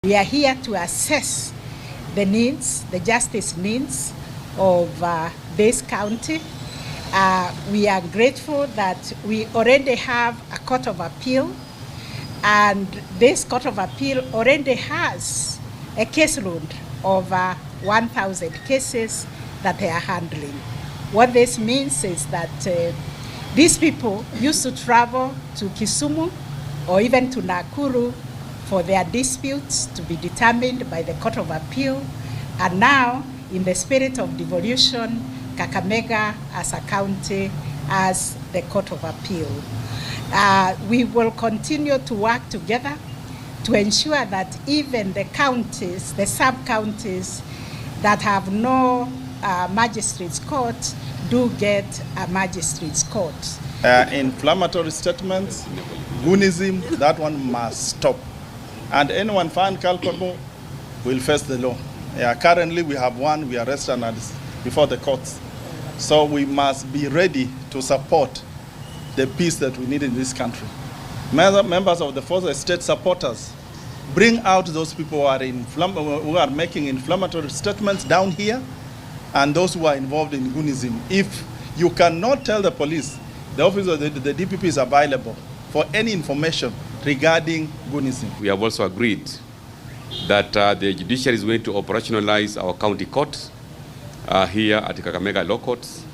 We are here to assess the needs, the justice needs of this county. We are grateful that we already have a court of appeal, and this court of appeal already has a caseload of 1,000 cases that they are handling. What this means is that these people used to travel to Kisumu or even to Nakuru for their disputes to be determined by the Court of Appeal, and now, in the spirit of devolution, Kakamega as a county as the Court of Appeal. We will continue to work together to ensure that even the counties, the sub-counties that have no magistrates court do get a magistrates court. Inflammatory statements, goonism, that one must stop. And anyone found culpable will face the law. Currently we have one, we arrested before the courts. So we must be ready to support the peace that we need in this country. Members of the Fourth Estate supporters, bring out those people who are making inflammatory statements down here, and those who are involved in goonism. If you cannot tell the police, the office of the DPP is available for any information regarding goonism. We have also agreed that the judiciary is going to operationalize our county courts here at Kakamega Law Courts.